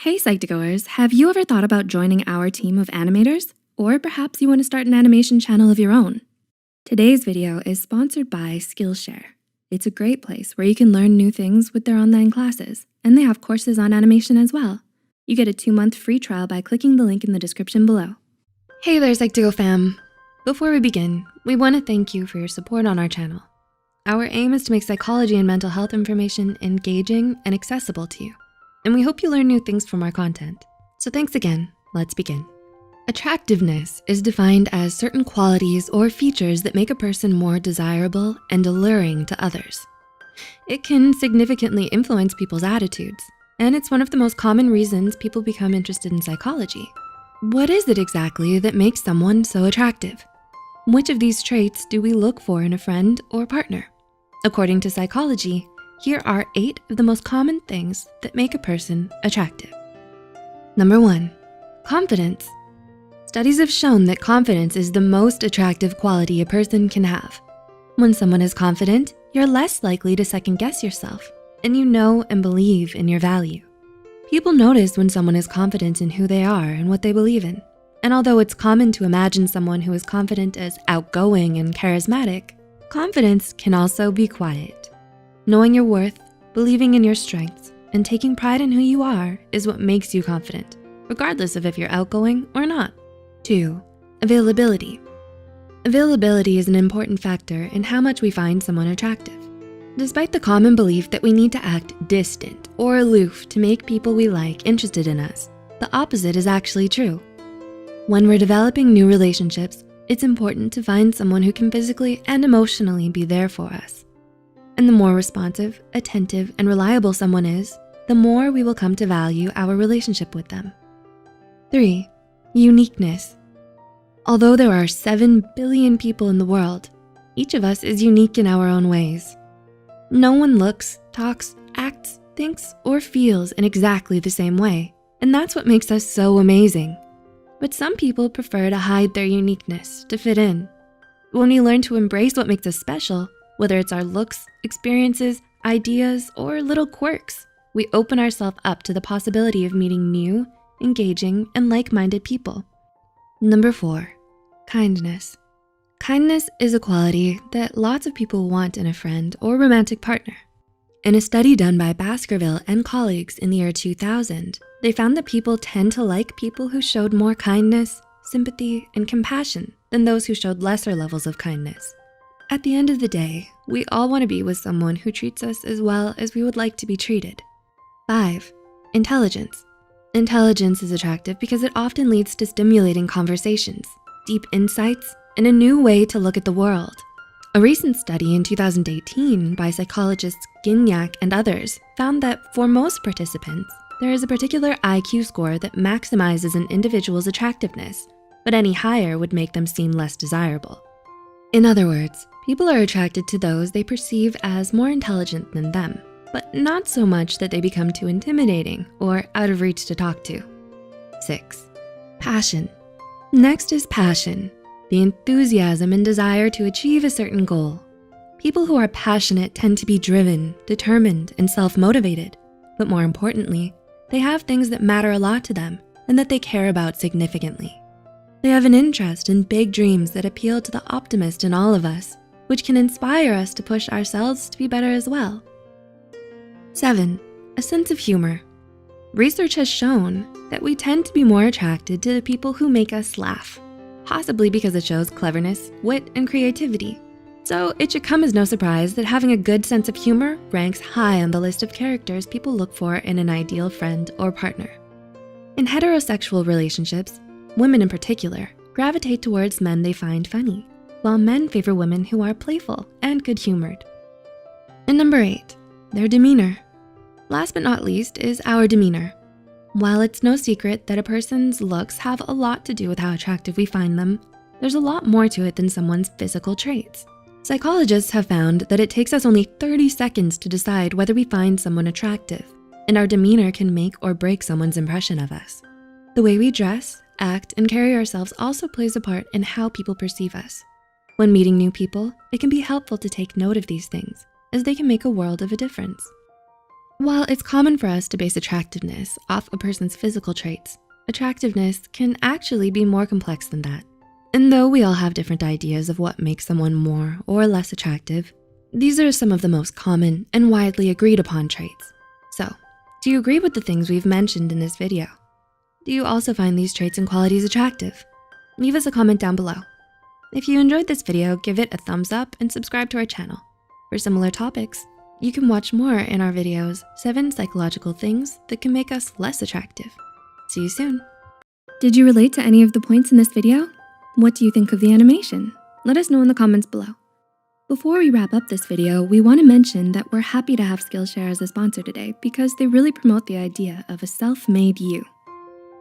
Hey Psych2Goers, have you ever thought about joining our team of animators? Or perhaps you want to start an animation channel of your own? Today's video is sponsored by Skillshare. It's a great place where you can learn new things with their online classes, and they have courses on animation as well. You get a 2-month free trial by clicking the link in the description below. Hey there Psych2Go fam. Before we begin, we want to thank you for your support on our channel. Our aim is to make psychology and mental health information engaging and accessible to you. And we hope you learn new things from our content. So thanks again, let's begin. Attractiveness is defined as certain qualities or features that make a person more desirable and alluring to others. It can significantly influence people's attitudes, and it's one of the most common reasons people become interested in psychology. What is it exactly that makes someone so attractive? Which of these traits do we look for in a friend or partner? According to psychology, here are 8 of the most common things that make a person attractive. Number 1, confidence. Studies have shown that confidence is the most attractive quality a person can have. When someone is confident, you're less likely to second guess yourself, and you know and believe in your value. People notice when someone is confident in who they are and what they believe in. And although it's common to imagine someone who is confident as outgoing and charismatic, confidence can also be quiet. Knowing your worth, believing in your strengths, and taking pride in who you are is what makes you confident, regardless of if you're outgoing or not. 2, availability. Availability is an important factor in how much we find someone attractive. Despite the common belief that we need to act distant or aloof to make people we like interested in us, the opposite is actually true. When we're developing new relationships, it's important to find someone who can physically and emotionally be there for us. And the more responsive, attentive, and reliable someone is, the more we will come to value our relationship with them. 3, uniqueness. Although there are 7 billion people in the world, each of us is unique in our own ways. No one looks, talks, acts, thinks, or feels in exactly the same way, and that's what makes us so amazing. But some people prefer to hide their uniqueness to fit in. When we learn to embrace what makes us special, whether it's our looks, experiences, ideas, or little quirks, we open ourselves up to the possibility of meeting new, engaging, and like-minded people. Number 4, kindness. Kindness is a quality that lots of people want in a friend or romantic partner. In a study done by Baskerville and colleagues in the year 2000, they found that people tend to like people who showed more kindness, sympathy, and compassion than those who showed lesser levels of kindness. At the end of the day, we all wanna be with someone who treats us as well as we would like to be treated. 5, intelligence. Intelligence is attractive because it often leads to stimulating conversations, deep insights, and a new way to look at the world. A recent study in 2018 by psychologists Gignac and others found that for most participants, there is a particular IQ score that maximizes an individual's attractiveness, but any higher would make them seem less desirable. In other words, people are attracted to those they perceive as more intelligent than them, but not so much that they become too intimidating or out of reach to talk to. 6, passion. Next is passion, the enthusiasm and desire to achieve a certain goal. People who are passionate tend to be driven, determined, and self-motivated, but more importantly, they have things that matter a lot to them and that they care about significantly. They have an interest in big dreams that appeal to the optimist in all of us, which can inspire us to push ourselves to be better as well. 7, a sense of humor. Research has shown that we tend to be more attracted to the people who make us laugh, possibly because it shows cleverness, wit, and creativity. So it should come as no surprise that having a good sense of humor ranks high on the list of characters people look for in an ideal friend or partner. In heterosexual relationships, women in particular gravitate towards men they find funny, while men favor women who are playful and good-humored. And number 8, their demeanor. Last but not least is our demeanor. While it's no secret that a person's looks have a lot to do with how attractive we find them, there's a lot more to it than someone's physical traits. Psychologists have found that it takes us only 30 seconds to decide whether we find someone attractive, and our demeanor can make or break someone's impression of us. The way we dress, act, and carry ourselves also plays a part in how people perceive us. When meeting new people, it can be helpful to take note of these things, as they can make a world of a difference. While it's common for us to base attractiveness off a person's physical traits, attractiveness can actually be more complex than that. And though we all have different ideas of what makes someone more or less attractive, these are some of the most common and widely agreed upon traits. So, do you agree with the things we've mentioned in this video? Do you also find these traits and qualities attractive? Leave us a comment down below. If you enjoyed this video, give it a thumbs up and subscribe to our channel. For similar topics, you can watch more in our videos, 7 Psychological Things That Can Make Us Less Attractive. See you soon. Did you relate to any of the points in this video? What do you think of the animation? Let us know in the comments below. Before we wrap up this video, we want to mention that we're happy to have Skillshare as a sponsor today because they really promote the idea of a self-made you.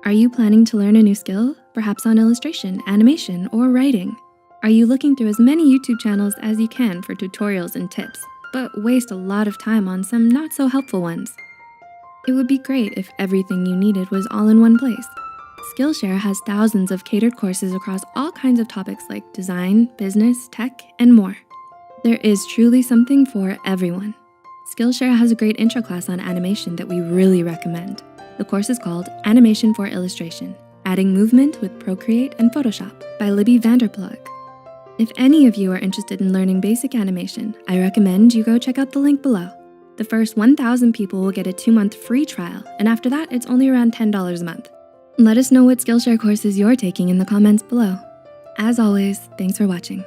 Are you planning to learn a new skill? Perhaps on illustration, animation, or writing? Are you looking through as many YouTube channels as you can for tutorials and tips, but waste a lot of time on some not so helpful ones? It would be great if everything you needed was all in one place. Skillshare has thousands of catered courses across all kinds of topics like design, business, tech, and more. There is truly something for everyone. Skillshare has a great intro class on animation that we really recommend. The course is called Animation for Illustration, Adding Movement with Procreate and Photoshop by Libby Vanderplug. If any of you are interested in learning basic animation, I recommend you go check out the link below. The first 1,000 people will get a 2-month free trial, and after that, it's only around $10 a month. Let us know what Skillshare courses you're taking in the comments below. As always, thanks for watching.